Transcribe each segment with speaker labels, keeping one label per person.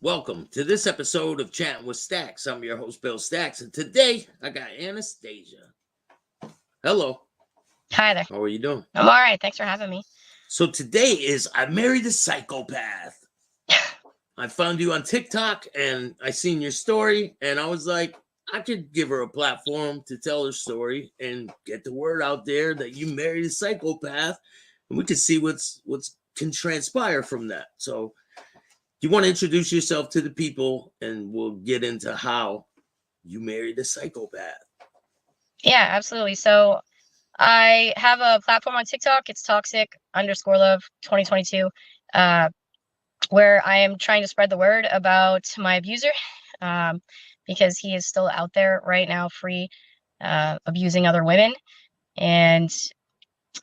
Speaker 1: Welcome to this episode of Chatting with Staxx. I'm your host, Bill Staxx, and today I got Anastasia. Hello.
Speaker 2: Hi there.
Speaker 1: How are you doing?
Speaker 2: I'm all right. Thanks for having me.
Speaker 1: So today is I Married a Psychopath. I found you on TikTok, and I seen your story, and I was like, I could give her a platform to tell her story and get the word out there that you married a psychopath, and we could see what's can transpire from that. So you want to introduce yourself to the people, and we'll get into how you married a psychopath.
Speaker 2: Yeah, absolutely. So I have a platform on TikTok. It's toxic_love 2022, where I am trying to spread the word about my abuser, because he is still out there right now, free, abusing other women. And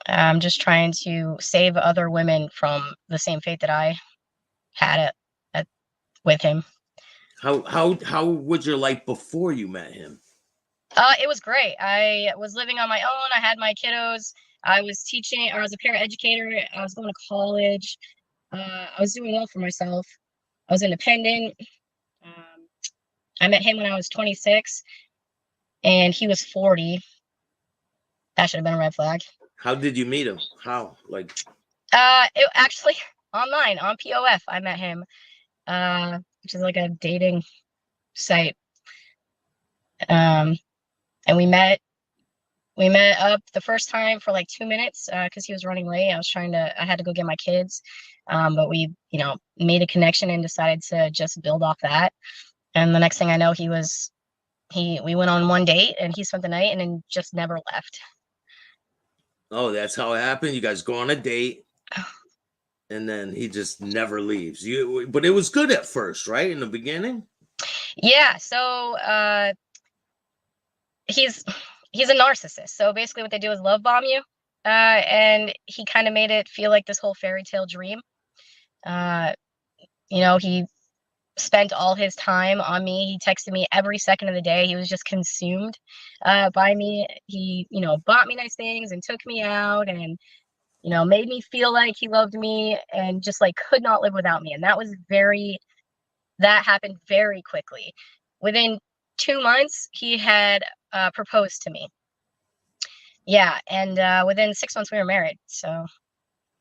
Speaker 2: I'm just trying to save other women from the same fate that I had with him.
Speaker 1: How was your life before you met him?
Speaker 2: It was great. I was living on my own. I had my kiddos. I was teaching, or I was a paraeducator. I was going to college. I was doing well for myself. I was independent. Um, I met him when I was 26, and he was 40. That should have been a red flag.
Speaker 1: How did you meet him? How?
Speaker 2: It actually online on POF. I met him, which is like a dating site. And we met up the first time for like 2 minutes because he was running late. I had to go get my kids, but we made a connection and decided to just build off that. And the next thing I know, we went on one date and he spent the night and then just never left.
Speaker 1: Oh, that's how it happened. You guys go on a date and then he just never leaves. But it was good at first, right? In the beginning?
Speaker 2: Yeah. So he's a narcissist. So basically what they do is love bomb you. And he kind of made it feel like this whole fairy tale dream. He spent all his time on me. He texted me every second of the day. He was just consumed by me. He, bought me nice things and took me out and, made me feel like he loved me and just like could not live without me. And that happened very quickly. Within 2 months, he had proposed to me. Yeah, and within 6 months we were married. So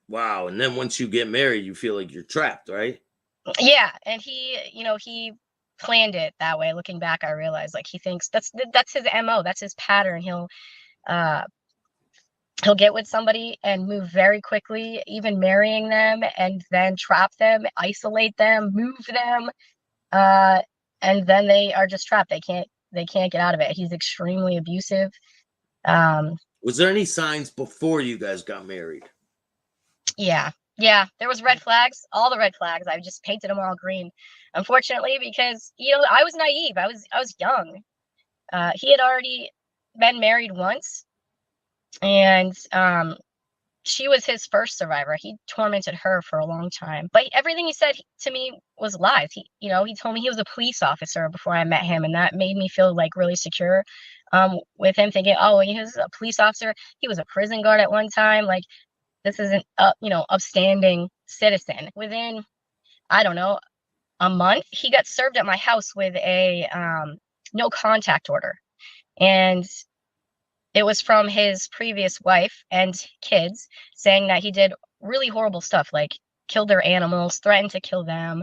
Speaker 1: wow. And then once you get married, you feel like you're trapped, right?
Speaker 2: Yeah, and he planned it that way. Looking back, I realized like he thinks that's his MO, that's his pattern. He'll get with somebody and move very quickly, even marrying them, and then trap them, isolate them, move them, and then they are just trapped. They can't get out of it. He's extremely abusive.
Speaker 1: Was there any signs before you guys got married?
Speaker 2: Yeah, there was red flags, all the red flags. I just painted them all green, unfortunately, because I was naive. I was young. He had already been married once, and she was his first survivor. He tormented her for a long time, but everything he said to me was lies. He told me he was a police officer before I met him, and that made me feel like really secure with him, thinking, oh, he was a police officer. He was a prison guard at one time. Like, this isn't upstanding citizen. Within, I don't know, a month, he got served at my house with a no contact order, and it was from his previous wife and kids, saying that he did really horrible stuff, like killed their animals, threatened to kill them,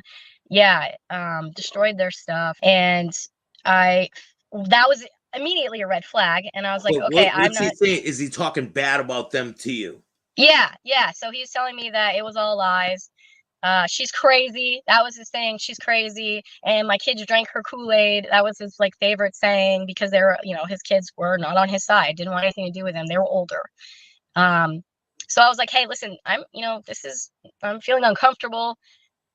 Speaker 2: destroyed their stuff. And that was immediately a red flag. And I was like, okay,
Speaker 1: what's he saying? Is he talking bad about them to you?
Speaker 2: Yeah. So he's telling me that it was all lies. She's crazy. That was his saying. She's crazy. And my kids drank her Kool-Aid. That was his like favorite saying, because they were, his kids were not on his side, didn't want anything to do with him. They were older. So I was like, hey, listen, I'm feeling uncomfortable.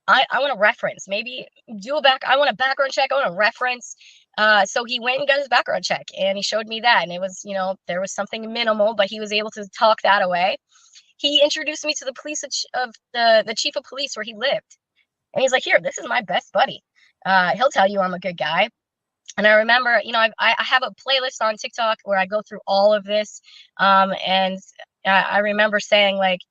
Speaker 2: I want a reference. Maybe I want a background check. I want a reference. So he went and got his background check, and he showed me that. And it was, there was something minimal, but he was able to talk that away. He introduced me to the police of the chief of police where he lived. And he's like, here, this is my best buddy. He'll tell you I'm a good guy. And I remember, I have a playlist on TikTok where I go through all of this. And I remember saying, like,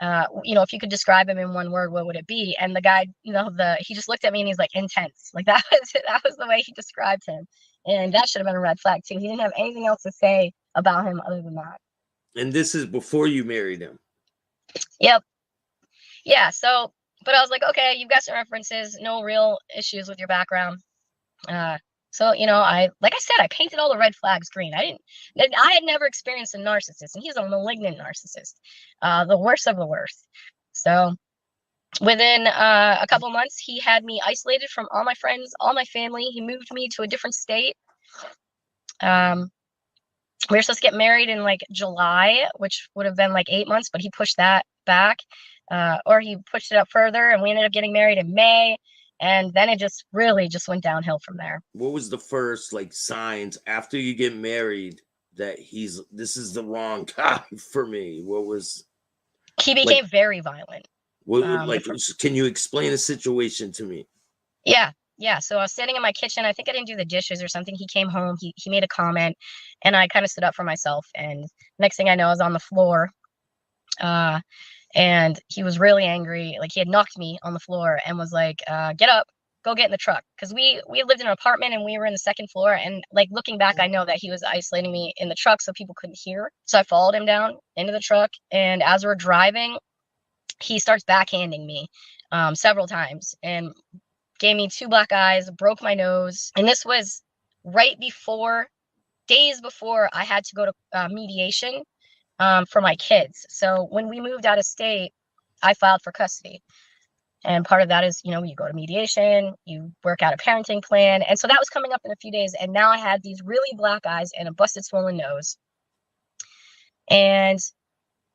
Speaker 2: if you could describe him in one word, what would it be? And the guy, he just looked at me and he's like, intense. Like that was the way he described him. And that should have been a red flag too. He didn't have anything else to say about him other than that.
Speaker 1: And this is before you married him.
Speaker 2: Yep. Yeah. So, but I was like, okay, you've got some references, no real issues with your background. So, like I said, I painted all the red flags green. I had never experienced a narcissist, and he's a malignant narcissist, the worst of the worst. So within a couple months, he had me isolated from all my friends, all my family. He moved me to a different state. We were supposed to get married in like July, which would have been like 8 months, but he pushed that back, or he pushed it up further, and we ended up getting married in May. And then it just really just went downhill from there.
Speaker 1: What was the first like signs after you get married that this is the wrong guy for me? What was?
Speaker 2: He became very violent.
Speaker 1: Can you explain the situation to me?
Speaker 2: Yeah. So I was standing in my kitchen. I think I didn't do the dishes or something. He came home. He made a comment, and I kind of stood up for myself. And next thing I know, I was on the floor. And he was really angry. Like he had knocked me on the floor and was like, get up, go get in the truck. Cause we lived in an apartment and we were in the second floor. And like looking back, I know that he was isolating me in the truck so people couldn't hear. So I followed him down into the truck. And as we're driving, he starts backhanding me several times and gave me 2 black eyes, broke my nose. And this was days before I had to go to mediation for my kids. So when we moved out of state, I filed for custody. And part of that is, you go to mediation, you work out a parenting plan. And so that was coming up in a few days. And now I had these really black eyes and a busted, swollen nose. And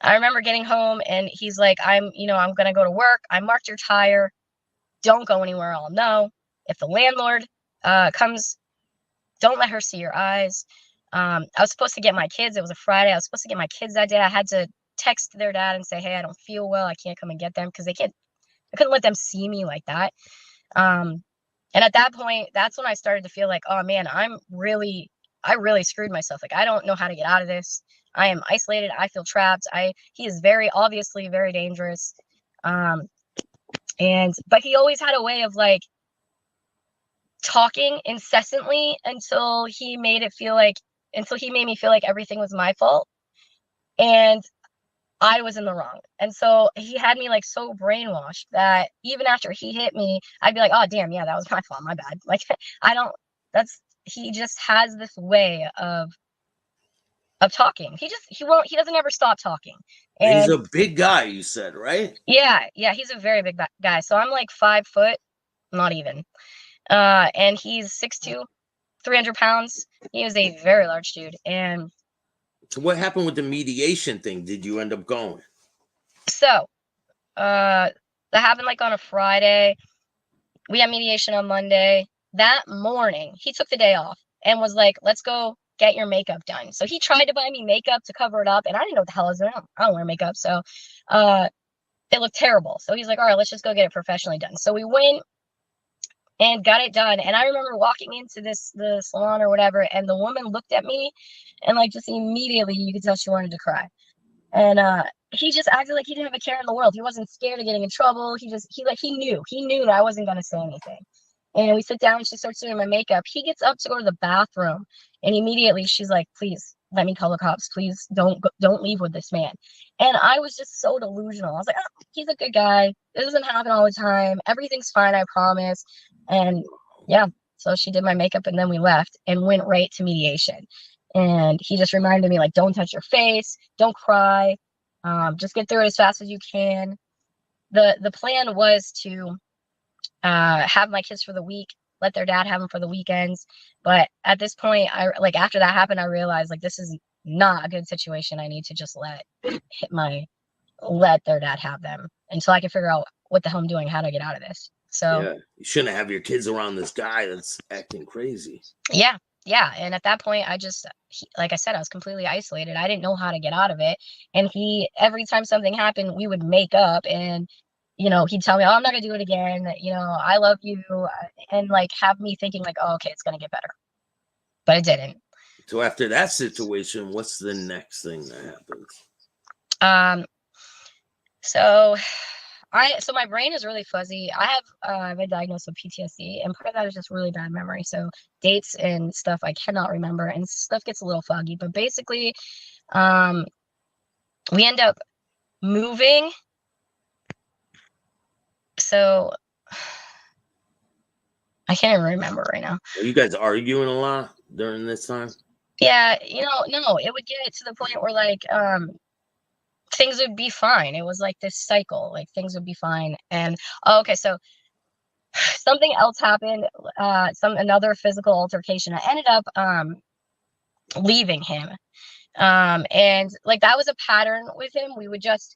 Speaker 2: I remember getting home and he's like, I'm going to go to work. I marked your tire. Don't go anywhere. I'll know. If the landlord comes, don't let her see your eyes. I was supposed to get my kids. It was a Friday. I was supposed to get my kids that day. I had to text their dad and say, hey, I don't feel well. I can't come and get them because I couldn't let them see me like that. And at that point, that's when I started to feel like, oh man, I really screwed myself. Like, I don't know how to get out of this. I am isolated. I feel trapped. He is very obviously very dangerous. But he always had a way of like talking incessantly until he made me feel like everything was my fault and I was in the wrong. And so he had me like so brainwashed that even after he hit me, I'd be like, oh damn, yeah, that was my fault, my bad. Like he just has this way of talking. He doesn't ever stop talking.
Speaker 1: And he's a big guy, you said, right?
Speaker 2: Yeah, he's a very big guy. So I'm like 5 foot, not even. And he's 6'2", 300 pounds. He was a very large dude. And
Speaker 1: so what happened with the mediation thing? Did you end up going?
Speaker 2: So, that happened like on a Friday. We had mediation on Monday. That morning, he took the day off and was like, let's go get your makeup done. So he tried to buy me makeup to cover it up. And I didn't know what the hell I was doing. I don't wear makeup. So, it looked terrible. So he's like, all right, let's just go get it professionally done. So we went and got it done. And I remember walking into the salon or whatever, and the woman looked at me and like just immediately you could tell she wanted to cry. And he just acted like he didn't have a care in the world. He wasn't scared of getting in trouble. He knew that I wasn't going to say anything. And we sit down and she starts doing my makeup. He gets up to go to the bathroom and immediately she's like, please let me call the cops. Please don't leave with this man. And I was just so delusional. I was like, oh, he's a good guy. It doesn't happen all the time. Everything's fine, I promise. And yeah, so she did my makeup and then we left and went right to mediation. And he just reminded me, like, don't touch your face, don't cry, just get through it as fast as you can. The plan was to have my kids for the week, let their dad have them for the weekends. But at this point, after that happened, I realized like this is not a good situation. I need to just let their dad have them until I can figure out what the hell I'm doing, how to get out of this. So
Speaker 1: yeah, you shouldn't have your kids around this guy that's acting crazy.
Speaker 2: Yeah. And at that point, like I said, I was completely isolated. I didn't know how to get out of it. And every time something happened, we would make up and, he'd tell me, oh, I'm not going to do it again. I love you. And like have me thinking like, oh, okay, it's going to get better. But it didn't.
Speaker 1: So after that situation, what's the next thing that happens?
Speaker 2: So my brain is really fuzzy. I've been diagnosed with PTSD, and part of that is just really bad memory. So dates and stuff I cannot remember, and stuff gets a little foggy. But basically, we end up moving. So I can't even remember right now.
Speaker 1: Are you guys arguing a lot during this time?
Speaker 2: Yeah, no, it would get to the point where like things would be fine. It was like this cycle, like things would be fine. And okay, so something else happened, another physical altercation. I ended up leaving him. And like that was a pattern with him. We would just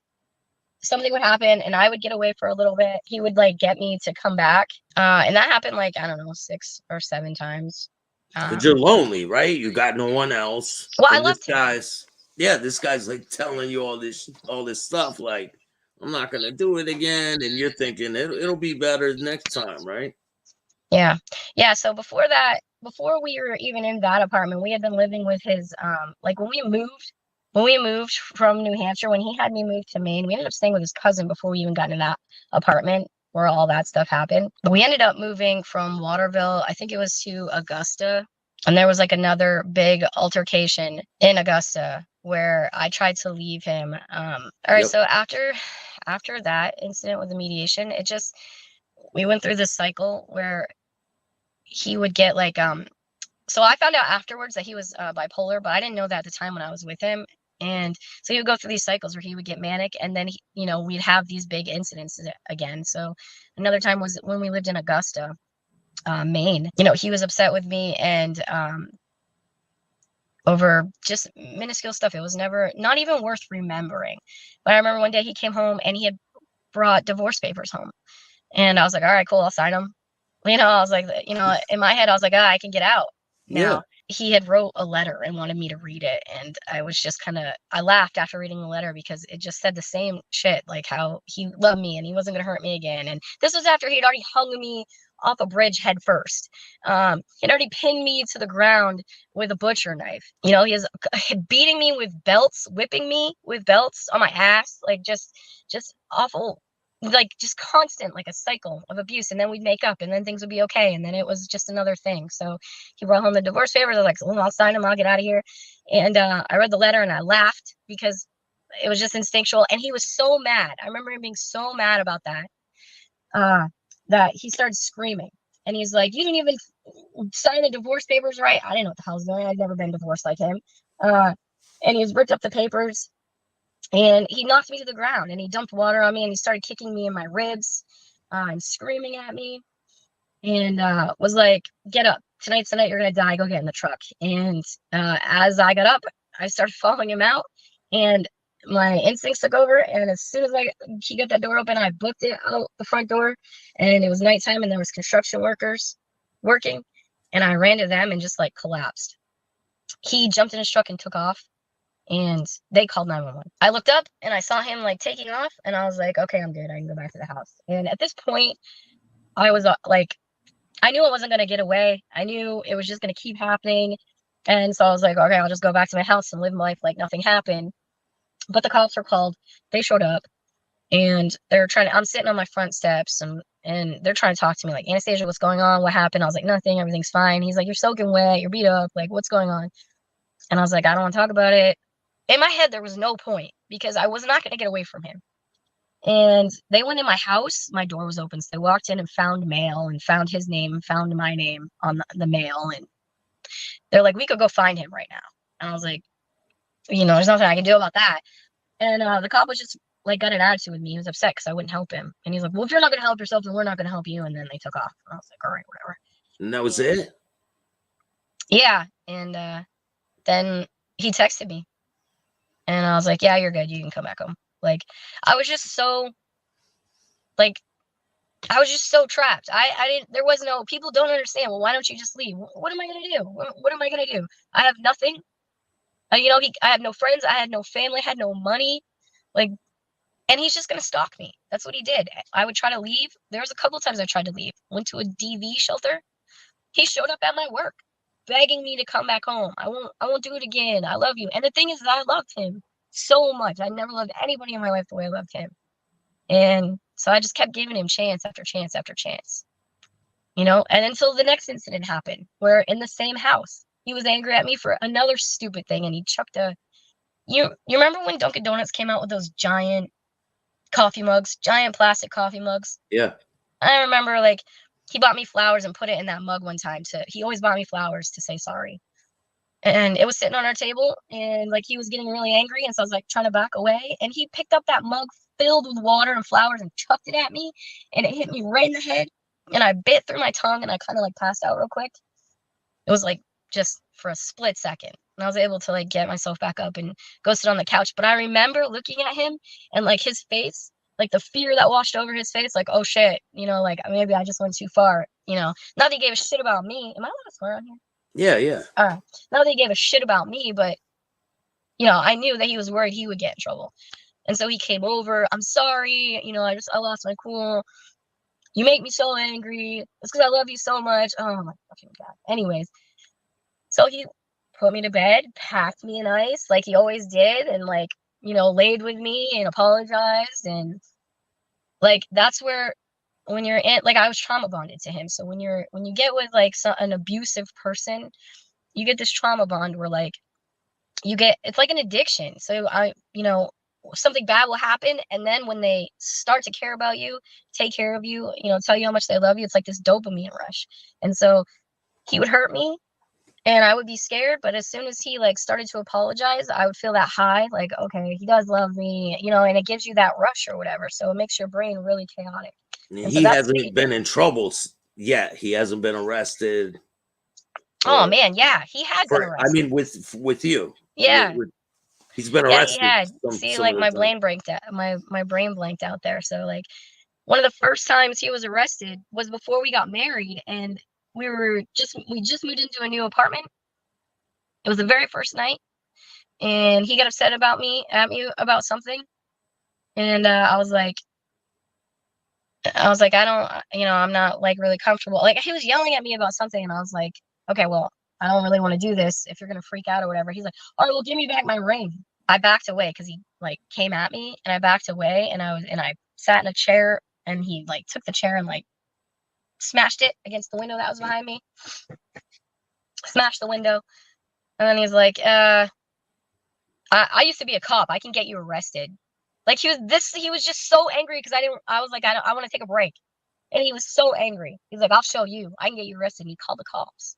Speaker 2: something would happen and I would get away for a little bit. He would like get me to come back. And that happened like, I don't know, 6 or 7 times.
Speaker 1: But you're lonely, right? You got no one else.
Speaker 2: Well,
Speaker 1: and
Speaker 2: I loved him.
Speaker 1: This guy's like telling you all this stuff. Like, I'm not gonna do it again, and you're thinking it'll be better next time, right?
Speaker 2: Yeah. So before that, before we were even in that apartment, we had been living with his like when we moved from New Hampshire, when he had me move to Maine, we ended up staying with his cousin before we even got into that apartment where all that stuff happened. But we ended up moving from Waterville, I think it was, to Augusta. And there was like another big altercation in Augusta where I tried to leave him. All right, so after that incident with the mediation, we went through this cycle where he would get like so I found out afterwards that he was bipolar, but I didn't know that at the time when I was with him. And so he would go through these cycles where he would get manic, and then we'd have these big incidents again. So another time was when we lived in Augusta, Maine. He was upset with me, and over just minuscule stuff. It was not even worth remembering. But I remember one day he came home and he had brought divorce papers home, and I was like, all right, cool, I'll sign them. I was like, in my head, I was like, I can get out now. He had wrote a letter and wanted me to read it. And I was just I laughed after reading the letter because it just said the same shit, like how he loved me and he wasn't going to hurt me again. And this was after he'd already hung me off a bridge head first. He'd already pinned me to the ground with a butcher knife. He was beating me with belts, whipping me with belts on my ass, like just awful, like just constant, like a cycle of abuse. And then we'd make up and then things would be okay. And then it was just another thing. So he brought home the divorce papers. I was like, I'll sign them, I'll get out of here. And I read the letter and I laughed because it was just instinctual. And he was so mad. I remember him being so mad about that, that he started screaming. And he's like, you didn't even sign the divorce papers right. I didn't know what the hell I was doing. I'd never been divorced like him. And he was ripped up the papers. And he knocked me to the ground and he dumped water on me and he started kicking me in my ribs and screaming at me and was like, get up. Tonight's the night you're going to die. Go get in the truck. And as I got up, I started following him out and my instincts took over. And as soon as he got that door open, I booked it out the front door and it was nighttime and there was construction workers working. And I ran to them and just like collapsed. He jumped in his truck and took off. And they called 911. I looked up and I saw him like taking off and I was like, okay, I'm good. I can go back to the house. And at this point, I was like, I knew I wasn't going to get away. I knew it was just going to keep happening. And so I was like, okay, I'll just go back to my house and live my life like nothing happened. But the cops were called. They showed up and I'm sitting on my front steps and they're trying to talk to me like, Anastasia, what's going on? What happened? I was like, nothing. Everything's fine. He's like, you're soaking wet. You're beat up. Like, what's going on? And I was like, I don't want to talk about it. In my head, there was no point because I was not going to get away from him. And they went in my house. My door was open. So they walked in and found mail and found his name and found my name on the mail. And they're like, we could go find him right now. And I was like, there's nothing I can do about that. And the cop was just like got an attitude with me. He was upset because I wouldn't help him. And he's like, well, if you're not going to help yourself, then we're not going to help you. And then they took off. And I was like, all right, whatever.
Speaker 1: And that was it?
Speaker 2: Yeah. And then he texted me. And I was like, yeah, you're good. You can come back home. Like, I was just so trapped. There was no, people don't understand. Well, why don't you just leave? What am I going to do? What am I going to do? I have nothing. I had no friends. I had no family. I had no money. Like, and he's just going to stalk me. That's what he did. I would try to leave. There was a couple of times I tried to leave. Went to a DV shelter. He showed up at my work, begging me to come back home. I won't do it again. I love you. And the thing is that I loved him so much. I never loved anybody in my life the way I loved him. And so I just kept giving him chance after chance after chance, you know, and until the next incident happened where in the same house, he was angry at me for another stupid thing. And he chucked you remember when Dunkin' Donuts came out with those giant coffee mugs, giant plastic coffee mugs?
Speaker 1: Yeah.
Speaker 2: I remember, like, he bought me flowers and put it in that mug one time he always bought me flowers to say sorry. And it was sitting on our table, and, like, he was getting really angry, and so I was, like, trying to back away, and he picked up that mug filled with water and flowers and chucked it at me, and it hit me right in the head, and I bit through my tongue, and I kinda, like, passed out real quick. It was, like, just for a split second, and I was able to, like, get myself back up and go sit on the couch, but I remember looking at him and, like, his face, like, the fear that washed over his face, like, "Oh, shit," you know, like, "Maybe I just went too far," you know? Not that he gave a shit about me. Am I allowed to swear on here?
Speaker 1: Yeah, yeah.
Speaker 2: Alright. Not that he gave a shit about me, but, you know, I knew that he was worried he would get in trouble. And so he came over, "I'm sorry, you know, I lost my cool. You make me so angry. It's because I love you so much." Oh my fucking god. Anyways, so he put me to bed, packed me in ice like he always did, and, like, you know, laid with me and apologized, and, like, that's where when you're in like, I was trauma bonded to him, so when you get with, like, an abusive person, you get this trauma bond where, like, it's like an addiction. So you know, something bad will happen, and then when they start to care about you, take care of you, you know, tell you how much they love you, it's like this dopamine rush. And so he would hurt me, and I would be scared, but as soon as he, like, started to apologize, I would feel that high, like, okay, he does love me, you know, and it gives you that rush or whatever. So it makes your brain really chaotic. And so
Speaker 1: He
Speaker 2: that's me.
Speaker 1: hasn't been in trouble yet. He hasn't been arrested.
Speaker 2: Oh man, yeah, he had been
Speaker 1: I
Speaker 2: arrested.
Speaker 1: mean, with you.
Speaker 2: Yeah.
Speaker 1: He's been
Speaker 2: Yeah, he
Speaker 1: arrested
Speaker 2: had. See,
Speaker 1: some
Speaker 2: like,
Speaker 1: of the time.
Speaker 2: my brain blanked out there. So, like, one of the first times he was arrested was before we got married, and we just moved into a new apartment. It was the very first night, and he got upset at me about something, and I don't, you know, I'm not, like, really comfortable. Like, he was yelling at me about something, and I was like, okay, well, I don't really want to do this if you're gonna freak out or whatever. He's like, all right, well, give me back my ring. I backed away because he, like, came at me, and I backed away, and I sat in a chair, and he, like, took the chair and, like, smashed it against the window that was behind me. Smashed the window, and then he's like, I used to be a cop. I can get you arrested. Like, he was just so angry because I was like, I want to take a break. And he was so angry. He's like, I'll show you. I can get you arrested. And he called the cops.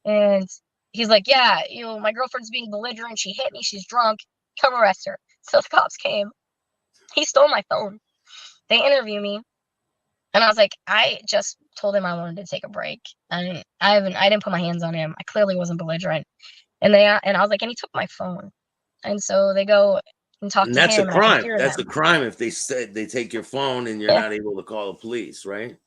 Speaker 2: And he's like, yeah, you know, my girlfriend's being belligerent. She hit me. She's drunk. Come arrest her. So the cops came. He stole my phone. They interview me. And I was like, I just told him I wanted to take a break. And I didn't put my hands on him. I clearly wasn't belligerent. And I was like, and he took my phone. And so they go and talk
Speaker 1: And
Speaker 2: to
Speaker 1: that's a
Speaker 2: him, and I can
Speaker 1: crime.
Speaker 2: hear
Speaker 1: That's a
Speaker 2: them.
Speaker 1: crime if they said they take your phone and you're
Speaker 2: Yeah.
Speaker 1: not able to call the police, right?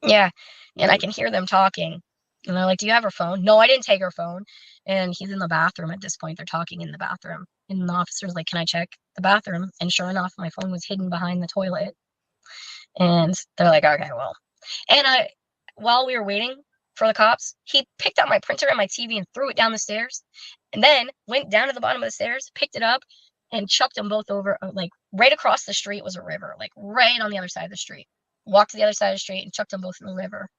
Speaker 2: Yeah. And I
Speaker 1: Yeah.
Speaker 2: can hear them talking. And they're like, do you have her phone? No, I didn't take her phone. And he's in the bathroom at this point. They're talking in the bathroom. And the officer's like, can I check the bathroom? And sure enough, my phone was hidden behind the toilet. And they're like, okay, well. And while we were waiting for the cops, he picked up my printer and my TV and threw it down the stairs. And then went down to the bottom of the stairs, picked it up, and chucked them both over. Like, right across the street was a river, like right on the other side of the street. Walked to the other side of the street and chucked them both in the river.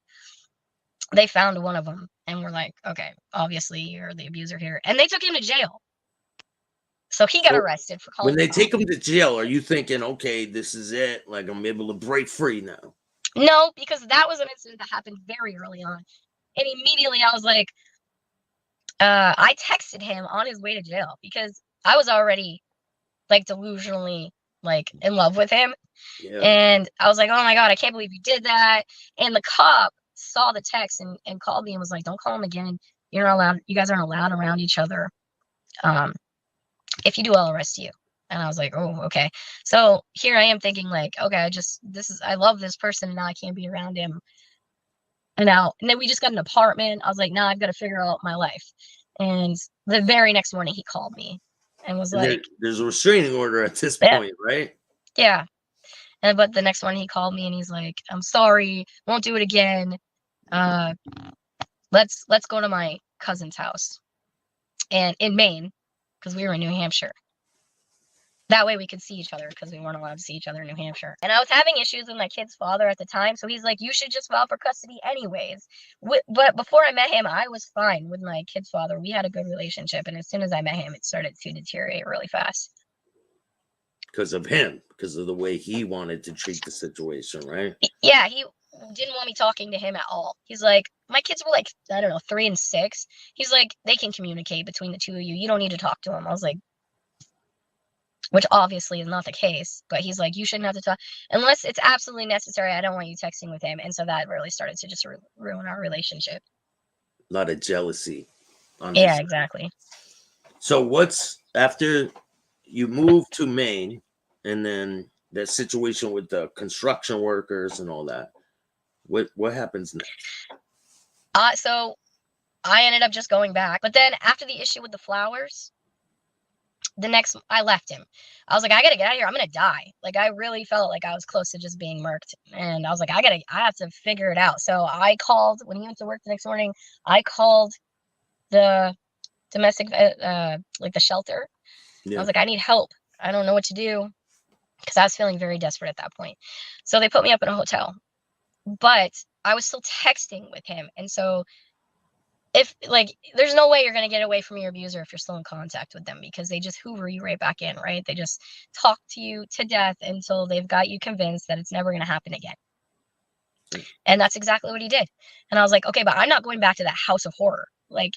Speaker 2: They found one of them and were like, okay, obviously you're the abuser here. And they took him to jail. So he got
Speaker 1: So
Speaker 2: arrested for
Speaker 1: when
Speaker 2: calling
Speaker 1: they
Speaker 2: the
Speaker 1: take
Speaker 2: cops.
Speaker 1: him to jail, are you thinking, okay, this is it? Like, I'm able to break free now?
Speaker 2: No, because that was an incident that happened very early on. And immediately I was like, I texted him on his way to jail because I was already, like, delusionally, like, in love with him.
Speaker 1: Yeah.
Speaker 2: And I was like, oh my God, I can't believe you did that. And the cop saw the text and called me and was like, don't call him again. You're not allowed. You guys aren't allowed around each other. If you do, I'll arrest you. And I was like, oh, okay. So here I am thinking, like, okay, I love this person and now I can't be around him. And then we just got an apartment. I was like, now I've got to figure out my life. And the very next morning he called me and was
Speaker 1: And
Speaker 2: like,
Speaker 1: there's a restraining order at this
Speaker 2: yeah,
Speaker 1: point, right?
Speaker 2: yeah. But the next morning he called me and he's like, I'm sorry, won't do it again. Let's go to my cousin's house and in Maine, because we were in New Hampshire. That way we could see each other because we weren't allowed to see each other in New Hampshire. And I was having issues with my kid's father at the time. So he's like, you should just file for custody anyways. But before I met him, I was fine with my kid's father. We had a good relationship. And as soon as I met him, it started to deteriorate really fast.
Speaker 1: Because of him, because of the way he wanted to treat the situation, right?
Speaker 2: Yeah, he didn't want me talking to him at all. He's like, my kids were like, I don't know, 3 and 6. He's like, they can communicate between the two of you. You don't need to talk to them. I was like, which obviously is not the case, but he's like, you shouldn't have to talk unless it's absolutely necessary. I don't want you texting with him. And so that really started to just ruin our relationship.
Speaker 1: A lot of jealousy.
Speaker 2: Yeah, exactly.
Speaker 1: So what's after you move to Maine and then that situation with the construction workers and all that? What happens next?
Speaker 2: So I ended up just going back. But then after the issue with the flowers, I left him. I was like, I gotta get out of here. I'm gonna die. Like, I really felt like I was close to just being murked. And I was like, I have to figure it out. So I called, when he went to work the next morning, I called the domestic, like the shelter. Yeah. I was like, I need help. I don't know what to do. Because I was feeling very desperate at that point. So they put me up in a hotel. But I was still texting with him. And so there's no way you're going to get away from your abuser if you're still in contact with them, because they just hoover you right back in, right? They just talk to you to death until they've got you convinced that it's never going to happen again. And that's exactly what he did. And I was like, okay, but I'm not going back to that house of horror. Like,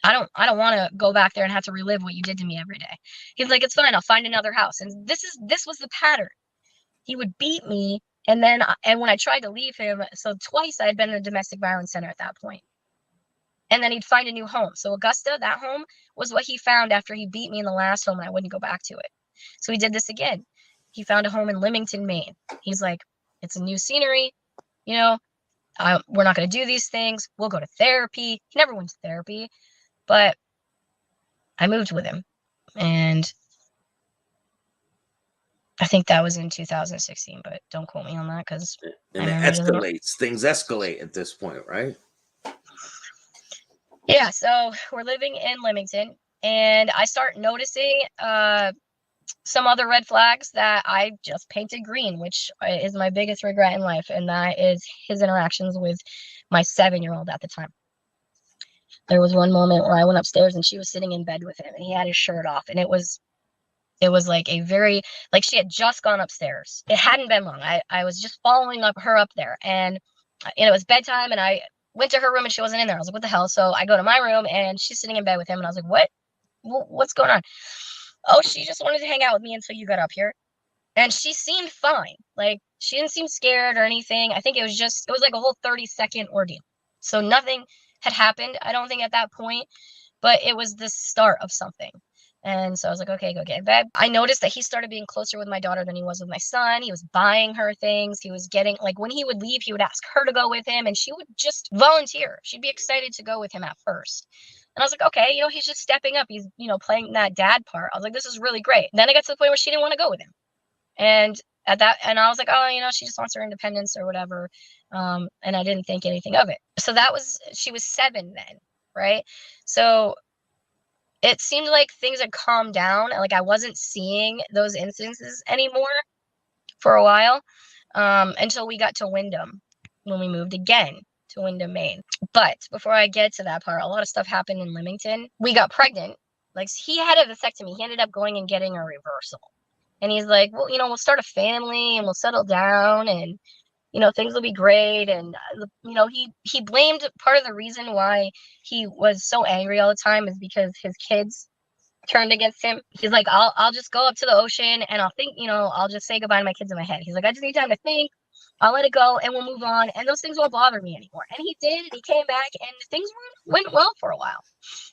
Speaker 2: I don't want to go back there and have to relive what you did to me every day. He's like, it's fine. I'll find another house. And this was the pattern. He would beat me. And when I tried to leave him, so twice I had been in a domestic violence center at that point. And then he'd find a new home. So Augusta, that home was what he found after he beat me in the last home and I wouldn't go back to it. So he did this again. He found a home in Leamington, Maine. He's like, it's a new scenery. You know, we're not going to do these things. We'll go to therapy. He never went to therapy, but I moved with him. And I think that was in 2016, but don't quote me on that because
Speaker 1: and it escalates. Things escalate at this point, right?
Speaker 2: Yeah, so we're living in Leamington, and I start noticing some other red flags that I just painted green, which is my biggest regret in life, and that is his interactions with my 7-year-old at the time. There was one moment where I went upstairs and she was sitting in bed with him, and he had his shirt off, and it was like a very, like she had just gone upstairs. It hadn't been long. I was just following her up there, and it was bedtime, and I went to her room and she wasn't in there. I was like, what the hell? So I go to my room and she's sitting in bed with him, and I was like, what's going on? Oh, she just wanted to hang out with me until you got up here. And she seemed fine. Like, she didn't seem scared or anything. I think it was like a whole 30-second ordeal. So nothing had happened, I don't think, at that point, but it was the start of something. And so I was like, okay, go get bed. I noticed that he started being closer with my daughter than he was with my son. He was buying her things. He was getting, like, when he would leave, he would ask her to go with him, and she would just volunteer. She'd be excited to go with him at first. And I was like, okay, he's just stepping up. He's, playing that dad part. I was like, this is really great. And then I got to the point where she didn't want to go with him. And I was like, oh, she just wants her independence or whatever. And I didn't think anything of it. So she was 7 then, right? So it seemed like things had calmed down. Like, I wasn't seeing those incidences anymore for a while, until we got to Windham, when we moved again to Windham, Maine. But before I get to that part, a lot of stuff happened in Leamington. We got pregnant. Like, he had a vasectomy. He ended up going and getting a reversal. And he's like, well, we'll start a family and we'll settle down and, things will be great. And, he blamed part of the reason why he was so angry all the time is because his kids turned against him. He's like, I'll just go up to the ocean and I'll think, I'll just say goodbye to my kids in my head. He's like, I just need time to think. I'll let it go and we'll move on. And those things won't bother me anymore. And he did. And he came back and things went well for a while.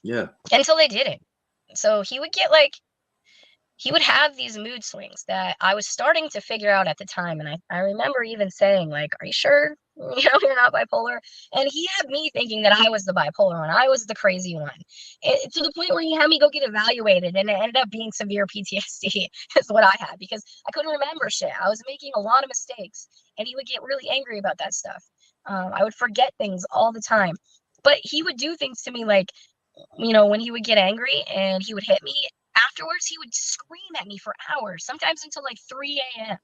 Speaker 1: Yeah.
Speaker 2: Until they didn't. So he would have these mood swings that I was starting to figure out at the time. And I remember even saying, like, are you sure, you're not bipolar? And he had me thinking that I was the bipolar one. I was the crazy one. To the point where he had me go get evaluated, and it ended up being severe PTSD is what I had, because I couldn't remember shit. I was making a lot of mistakes, and he would get really angry about that stuff. I would forget things all the time. But he would do things to me like, when he would get angry and he would hit me, afterwards he would scream at me for hours, sometimes until like 3 a.m.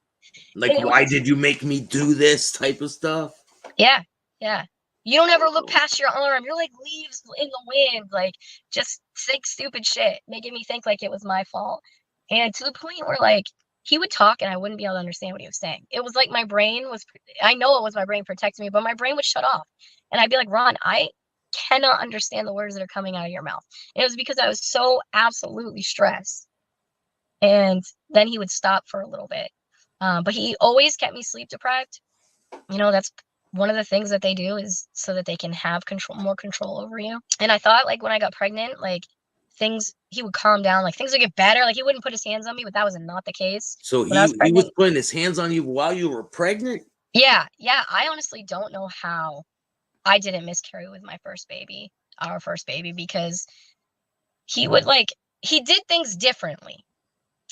Speaker 1: Like, why did you make me do this type of stuff?
Speaker 2: Yeah, yeah. You don't ever look past your arm. You're like leaves in the wind, like just saying stupid shit, making me think like it was my fault. And to the point where like he would talk and I wouldn't be able to understand what he was saying. It was like my brain was, I know it was my brain protecting me, but my brain would shut off. And I'd be like, Ron, I cannot understand the words that are coming out of your mouth. And it was because I was so absolutely stressed. And then he would stop for a little bit. But he always kept me sleep deprived. You know, that's one of the things that they do is so that they can have more control over you. And I thought like when I got pregnant, like he would calm down, like things would get better. Like he wouldn't put his hands on me, but that was not the case.
Speaker 1: So he was putting his hands on you while you were pregnant?
Speaker 2: Yeah. Yeah. I honestly don't know how I didn't miscarry with our first baby, because he did things differently.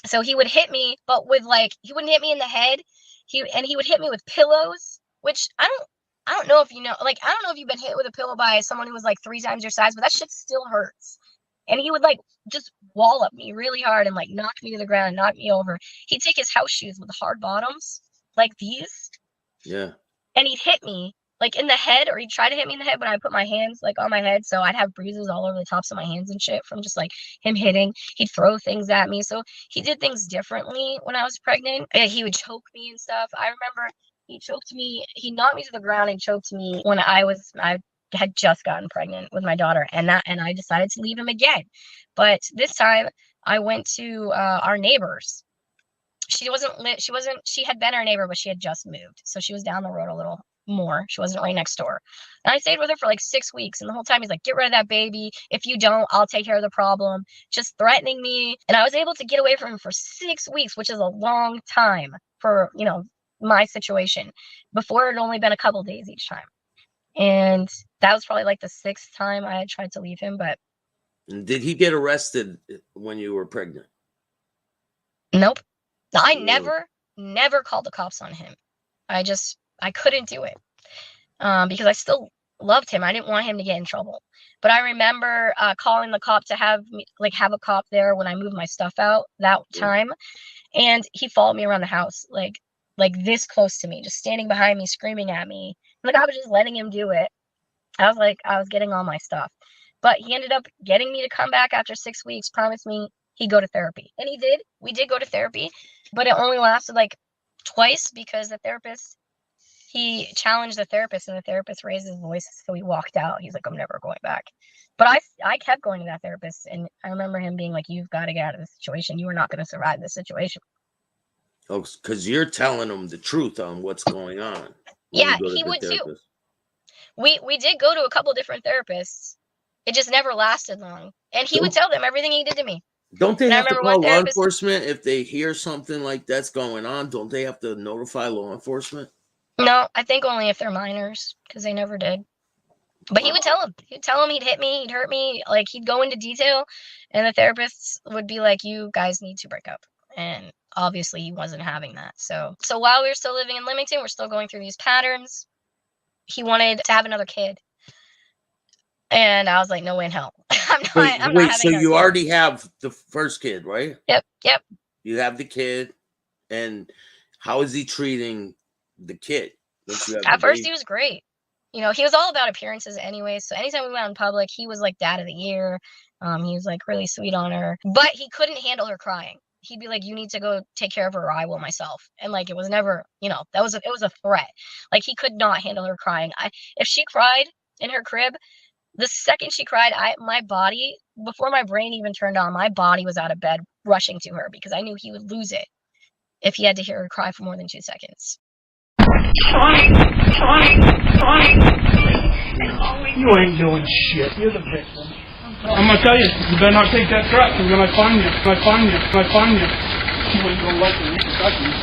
Speaker 2: So he would hit me, but with like, he wouldn't hit me in the head. He would hit me with pillows, which I don't know if you know, like, I don't know if you've been hit with a pillow by someone who was like 3 times your size, but that shit still hurts. And he would like just wallop me really hard and like knock me to the ground and knock me over. He'd take his house shoes with the hard bottoms, like these.
Speaker 1: Yeah.
Speaker 2: And he'd hit me like in the head, or he'd try to hit me in the head, but I put my hands like on my head. So I'd have bruises all over the tops of my hands and shit from just like him hitting. He'd throw things at me. So he did things differently when I was pregnant. And he would choke me and stuff. I remember he choked me. He knocked me to the ground and choked me when I had just gotten pregnant with my daughter, and I decided to leave him again. But this time I went to our neighbors. She had been our neighbor, but she had just moved. So she was down the road a little more. She wasn't right next door. And I stayed with her for like 6 weeks. And the whole time he's like, get rid of that baby. If you don't, I'll take care of the problem. Just threatening me. And I was able to get away from him for 6 weeks, which is a long time for, you know, my situation. Before it had only been a couple days each time. And that was probably like the 6th time I had tried to leave him. But
Speaker 1: did he get arrested when you were pregnant?
Speaker 2: Nope. I never called the cops on him. I couldn't do it because I still loved him. I didn't want him to get in trouble. But I remember calling the cop to have a cop there when I moved my stuff out that time. And he followed me around the house, like this close to me, just standing behind me, screaming at me. Like I was just letting him do it. I was getting all my stuff. But he ended up getting me to come back after 6 weeks, promised me he'd go to therapy. And he did. We did go to therapy, but it only lasted like twice because he challenged the therapist, and the therapist raised his voice, so he walked out. He's like, I'm never going back. But I kept going to that therapist, and I remember him being like, you've got to get out of this situation. You are not going to survive this situation.
Speaker 1: Oh, because you're telling him the truth on what's going on.
Speaker 2: Yeah, he would too. We did go to a couple different therapists. It just never lasted long. And he would tell them everything he did to me.
Speaker 1: Don't they have to call law enforcement if they hear something like that's going on? Don't they have to notify law enforcement?
Speaker 2: No, I think only if they're minors, because they never did. But he would tell him. He'd tell him he'd hit me, he'd hurt me. Like, he'd go into detail, and the therapists would be like, you guys need to break up. And obviously he wasn't having that. So while we were still living in Leamington, we're still going through these patterns. He wanted to have another kid. And I was like, no way in hell. I'm not having
Speaker 1: so you already have the first kid, right?
Speaker 2: Yep.
Speaker 1: You have the kid, and how is he treating the kid?
Speaker 2: At first, he was great. You know, he was all about appearances anyway. So anytime we went out in public, he was like dad of the year. He was like really sweet on her, but he couldn't handle her crying. He'd be like, you need to go take care of her, or I will myself. And like, it was never, you know, it was a threat. Like, he could not handle her crying. If she cried in her crib, the second she cried, my body, before my brain even turned on, my body was out of bed rushing to her, because I knew he would lose it if he had to hear her cry for more than 2 seconds.
Speaker 3: You ain't doing shit. You're the victim. I'm gonna tell you, you better not take that threat, because when I find you, you ain't gonna like the repercussions.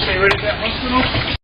Speaker 3: Stay right at that hospital.